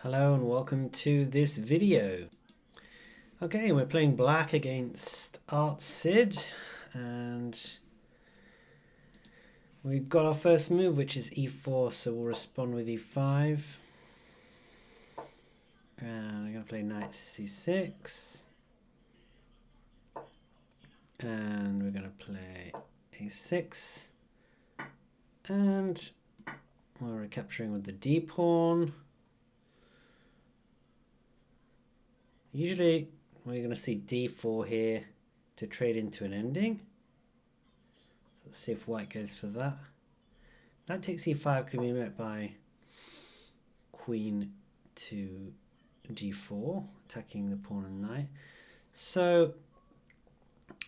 Hello and welcome to this video. Okay, we're playing black against artsyd and we've got our first move, which is e4, so we'll respond with e5. And I'm going to play knight c6. And we're going to play a6. And we're recapturing with the d pawn. Usually we're going to see d4 here to trade into an ending. So let's see if white goes for that. Knight takes e5 could be met by queen to g4, attacking the pawn and knight. So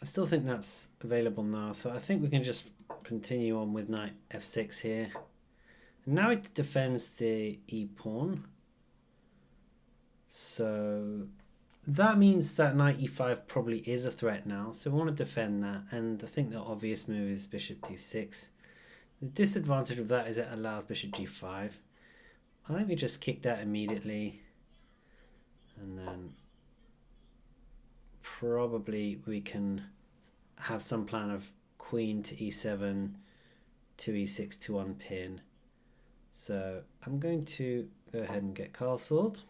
I still think that's available now. So I think we can just continue on with knight f6 here. And now it defends the e pawn. So that means that knight e5 probably is a threat now, so we want to defend that, and I think the obvious move is bishop d6. The disadvantage of that is it allows bishop g5. I think we just kick that immediately, and then probably we can have some plan of queen to e7 to e6 to unpin. So I'm going to go ahead and get castled.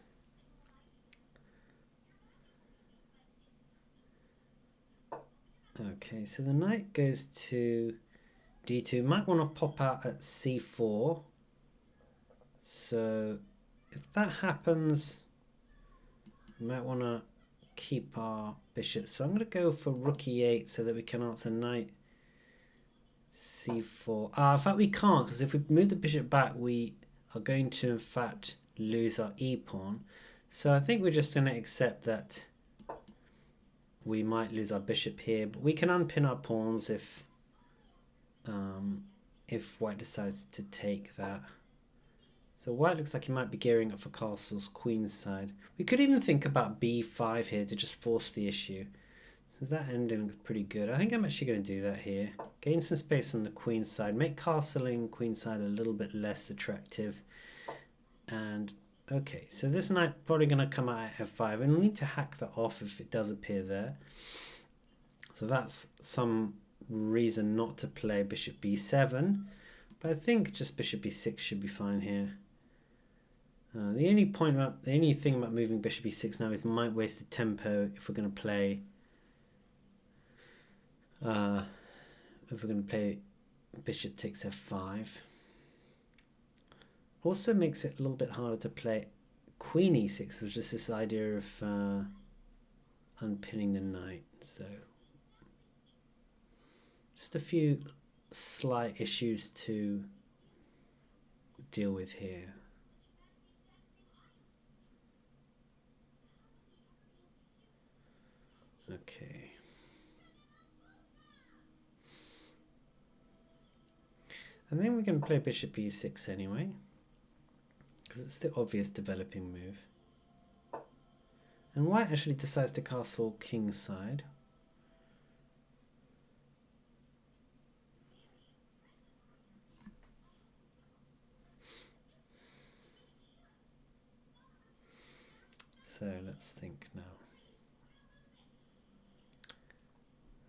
Okay, so the knight goes to d2. Might want to pop out at c4. So if that happens, we might want to keep our bishop. So I'm going to go for rook e8 so that we can answer knight c4. In fact, we can't, because if we move the bishop back, we are going to, in fact, lose our e-pawn. So I think we're just going to accept that we might lose our bishop here, but we can unpin our pawns if white decides to take that. So white looks like he might be gearing up for castle's queen side. We could even think about b5 here to just force the issue. So that ending looks pretty good. I think I'm actually going to do that here. Gain some space on the queen side, make castling queen side a little bit less attractive. And okay, so this knight probably going to come out at f5, and we'll need to hack that off if it does appear there. So that's some reason not to play bishop b7, but I think just bishop b6 should be fine here. The only thing about moving bishop e6 now is might waste the tempo if we're going to play bishop takes f5. Also makes it a little bit harder to play queen e6. There's just this idea of unpinning the knight. So just a few slight issues to deal with here. Okay. And then we can play bishop e6 anyway, because it's the obvious developing move. And white actually decides to castle king side. So let's think now.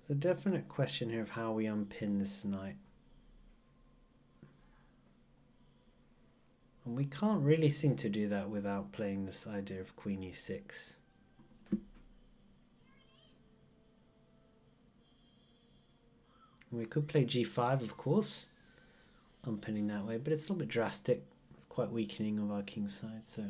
There's a definite question here of how we unpin this knight. And we can't really seem to do that without playing this idea of queen e6. We could play g5, of course, unpinning that way, but it's a little bit drastic. It's quite weakening of our king side. So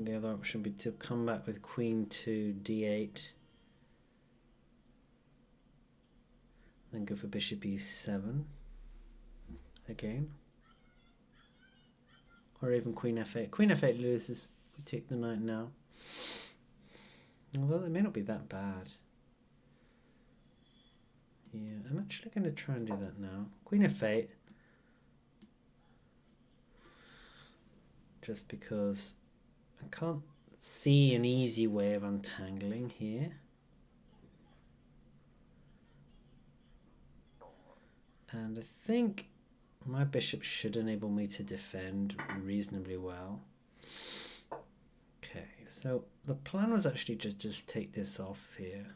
the other option would be to come back with queen to d8, then go for bishop e7 again, or even queen f8. Queen f8 loses, we take the knight now, although they may not be that bad. Yeah, I'm actually going to try and do that now. Queen f8, just because I can't see an easy way of untangling here. And I think my bishop should enable me to defend reasonably well. Okay, so the plan was actually to just take this off here.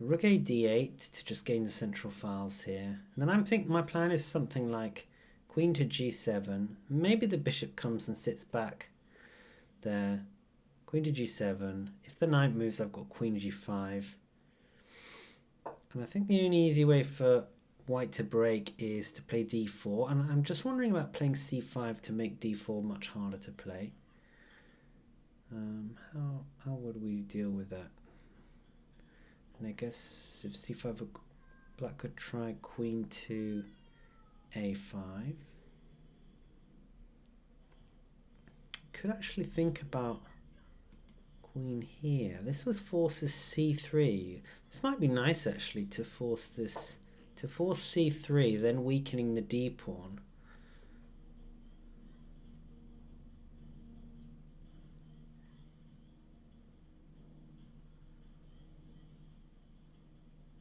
Rook a d8 to just gain the central files here. And then I think my plan is something like queen to g7. Maybe the bishop comes and sits back there. Queen to g7. If the knight moves, I've got queen g5. And I think the only easy way for white to break is to play d4. And I'm just wondering about playing c5 to make d4 much harder to play. How would we deal with that? And I guess if c5, black could try queen to a5. Could actually think about queen here. This was forces c3. This might be nice actually to force this, to force c3, then weakening the d pawn.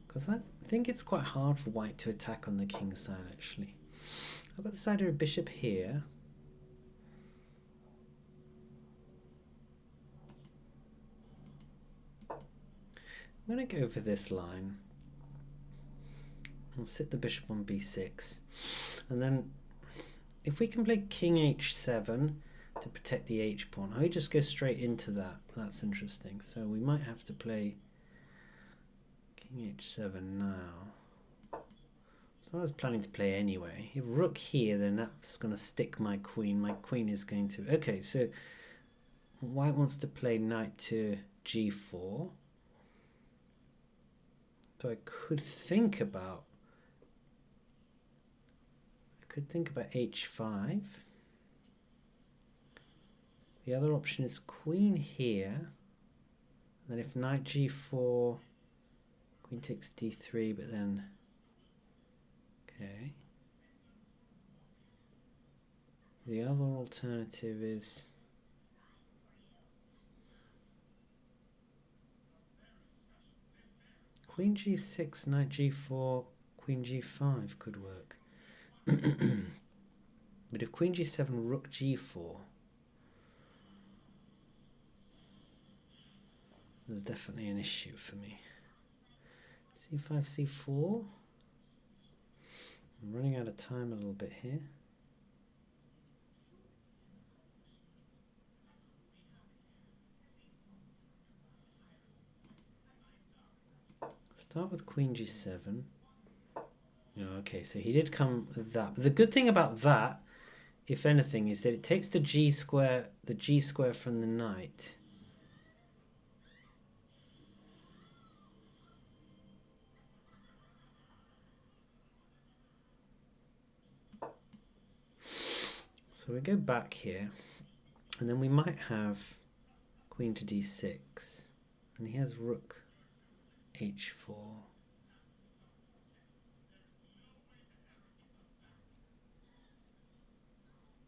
Because I think it's quite hard for white to attack on the king side actually. I've got this idea of bishop here. I'm going to go for this line. I'll sit the bishop on b6. And then if we can play king h7 to protect the h pawn, I just go straight into that. That's interesting. So we might have to play king h7 now. So I was planning to play anyway. If rook here, then that's going to stick my queen. My queen is going to... Okay, so white wants to play knight to g4. So I could think about h5. The other option is queen here. Then if knight g4, queen takes d3, but then okay. The other alternative is queen g6, knight g4, queen g5 could work. But if queen g7, rook g4, there's definitely an issue for me. c5, c4. I'm running out of time a little bit here. Start with queen g7. Okay, so he did come with that. But the good thing about that, if anything, is that it takes the g square from the knight. So we go back here, and then we might have queen to d6, and he has rook h4.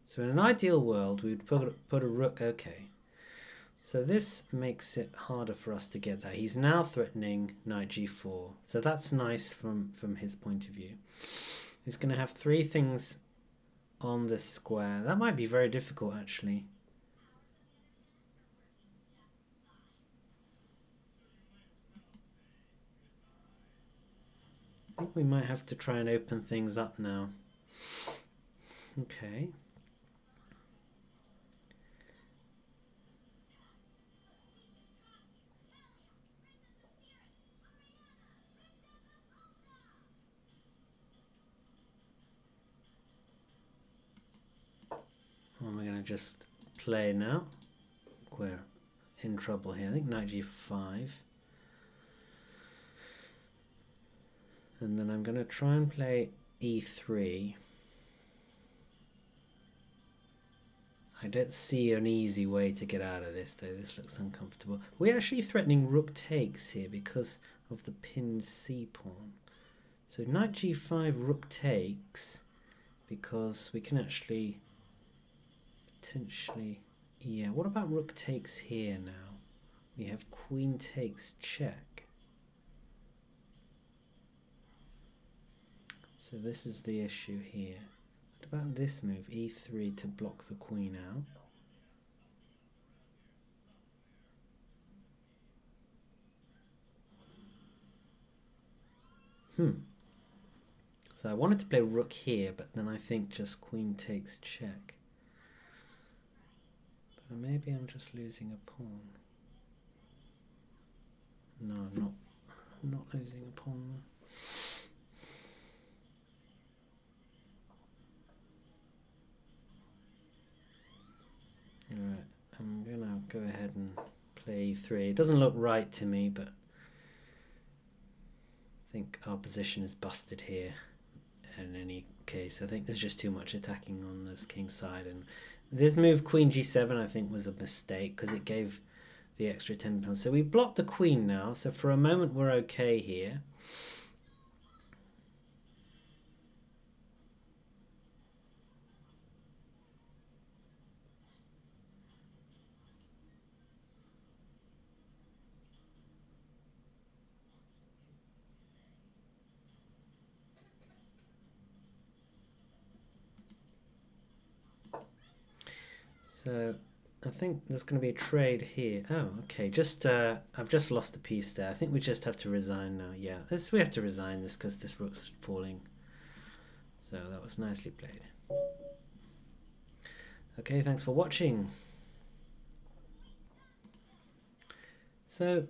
So in an ideal world, we would put a rook, okay. So this makes it harder for us to get that. He's now threatening knight g4. So that's nice from his point of view. He's going to have three things on this square. That might be very difficult, actually. I think we might have to try and open things up now. Okay. What am I going to just play now? We're in trouble here. I think knight g5. And then I'm going to try and play e3. I don't see an easy way to get out of this, though. This looks uncomfortable. We're actually threatening rook takes here because of the pinned c pawn. So knight g5, rook takes, because we can actually potentially... Yeah, what about rook takes here now? We have queen takes check. So this is the issue here. What about this move, e3, to block the queen out? So I wanted to play rook here, but then I think just queen takes check. But maybe I'm just losing a pawn. No, I'm not losing a pawn. Alright, I'm gonna go ahead and play e3. It doesn't look right to me, but I think our position is busted here. In any case, I think there's just too much attacking on this king side, and this move queen g7 I think was a mistake because it gave the extra 10 pounds. So we've blocked the queen now, so for a moment we're okay here. So I think there's going to be a trade here. Oh, okay. Just I've just lost a piece there. I think we just have to resign now. Yeah, we have to resign this because this rook's falling. So that was nicely played. Okay, thanks for watching. So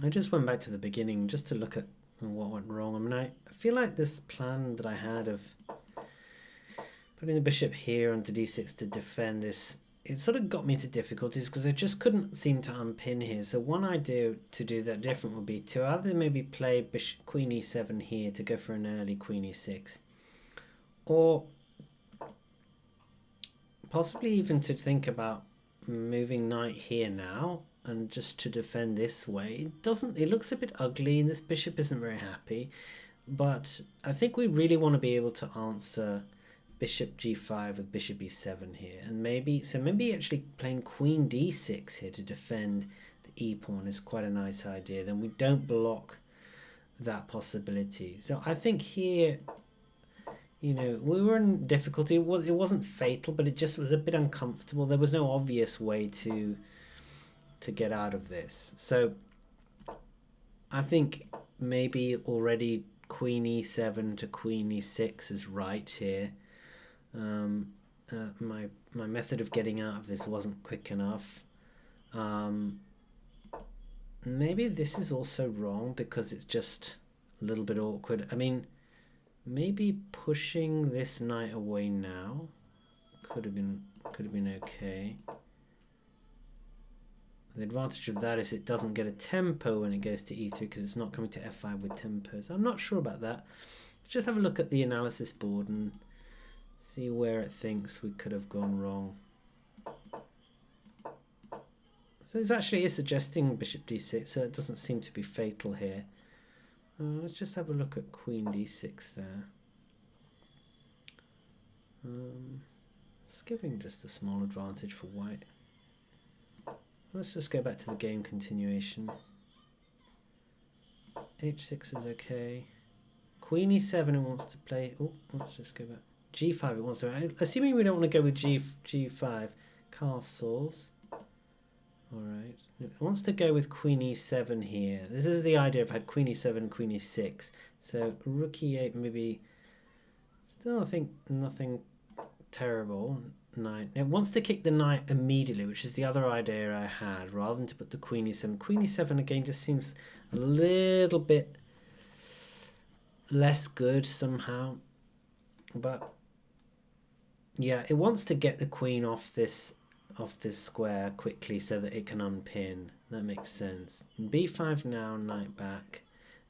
I just went back to the beginning just to look at what went wrong. I mean, I feel like this plan that I had of putting the bishop here onto d6 to defend this, it sort of got me into difficulties because I just couldn't seem to unpin here. So one idea to do that different would be to either maybe play bishop, queen e7 here to go for an early queen e6, or possibly even to think about moving knight here now and just to defend this way. It looks a bit ugly and this bishop isn't very happy, but I think we really want to be able to answer bishop g5 with bishop e7 here, and maybe actually playing queen d6 here to defend the e pawn is quite a nice idea. Then we don't block that possibility. So I think here, you know, we were in difficulty. It wasn't fatal, but it just was a bit uncomfortable. There was no obvious way to get out of this. So I think maybe already queen e7 to queen e6 is right here. My method of getting out of this wasn't quick enough. Maybe this is also wrong because it's just a little bit awkward. I mean, maybe pushing this knight away now could have been okay. The advantage of that is it doesn't get a tempo when it goes to e3 because it's not coming to f5 with tempo. So I'm not sure about that. Let's just have a look at the analysis board and see where it thinks we could have gone wrong. So it actually is suggesting bishop d6, so it doesn't seem to be fatal here. Let's just have a look at queen d6 there. It's giving just a small advantage for white. Let's just go back to the game continuation. h6 is okay. Queen e7 it wants to play. Oh, let's just go back. g5 it wants to. Assuming we don't want to go with g5 castles. All right. It wants to go with queen e7 here. This is the idea. I've had queen e7 and queen e6. So rook e8 maybe. Still, I think nothing terrible. Knight. It wants to kick the knight immediately, which is the other idea I had, rather than to put the queen e7. Queen e7 again just seems a little bit less good somehow. But yeah, it wants to get the queen off this square quickly so that it can unpin. That makes sense. b5 now, knight back.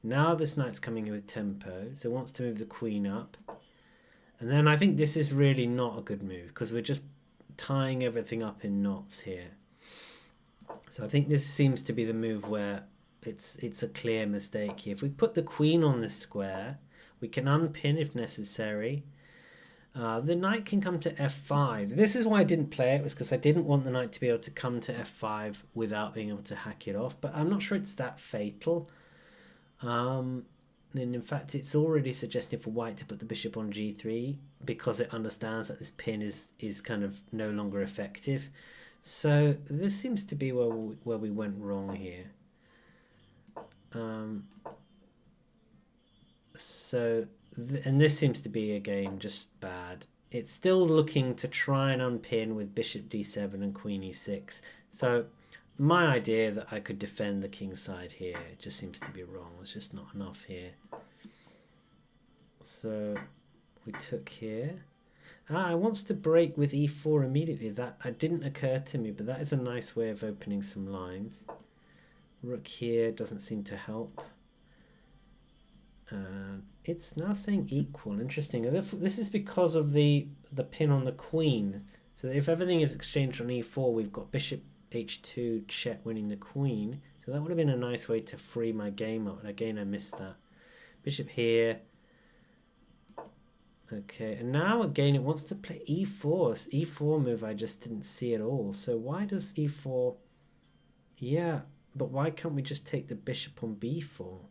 Now this knight's coming in with tempo, so it wants to move the queen up. And then I think this is really not a good move because we're just tying everything up in knots here. So I think this seems to be the move where it's a clear mistake here. If we put the queen on this square, we can unpin if necessary. The knight can come to f5. This is why I didn't play it, was because I didn't want the knight to be able to come to f5 without being able to hack it off. But I'm not sure it's that fatal. And in fact, it's already suggesting for white to put the bishop on g3 because it understands that this pin is kind of no longer effective. So this seems to be where we went wrong here. And this seems to be, again, just bad. It's still looking to try and unpin with bishop d7 and queen e6. So my idea that I could defend the king side here just seems to be wrong. There's just not enough here. So we took here. It wants to break with e4 immediately. That didn't occur to me, but that is a nice way of opening some lines. Rook here doesn't seem to help. It's now saying equal. Interesting. This is because of the pin on the queen. So if everything is exchanged on e4, we've got bishop h2 check winning the queen. So that would have been a nice way to free my game up. And again, I missed that. Bishop here. Okay, and now again it wants to play e4. This e4 move I just didn't see at all. So why does e4... Yeah, but why can't we just take the bishop on b4?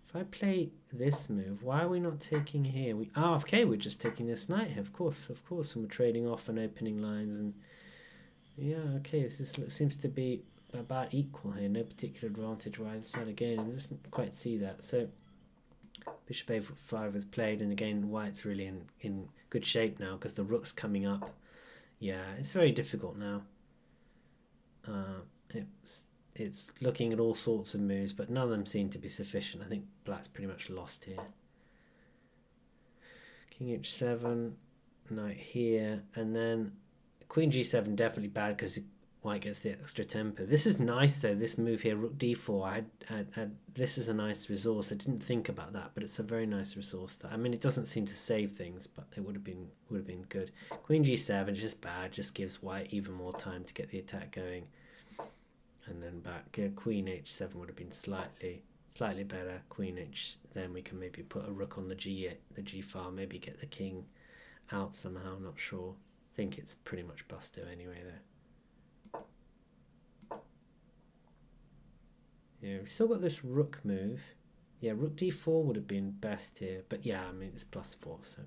If I play this move, why are we not taking here? Okay, we're just taking this knight here, of course, and we're trading off and opening lines, and yeah, okay, this seems to be about equal here, no particular advantage by either side again, and doesn't quite see that. So bishop a5 is played, and again, white's really in good shape now because the rook's coming up. Yeah, it's very difficult now. It's looking at all sorts of moves, but none of them seem to be sufficient. I think black's pretty much lost here. King h7, knight here, and then queen g7 definitely bad because white gets the extra tempo. This is nice though, this move here, rook d4. This is a nice resource. I didn't think about that, but it's a very nice resource. I mean, it doesn't seem to save things, but it would have been good. Queen g7 is just bad, just gives white even more time to get the attack going. And then back, queen h7 would have been slightly better. Queen h, then we can maybe put a rook on the g file, maybe get the king out somehow. I'm not sure. I think it's pretty much busto anyway there. Yeah, we've still got this rook move. Yeah, rook d4 would have been best here, but yeah, I mean it's +4. So,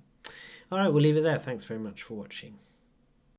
all right, we'll leave it there. Thanks very much for watching.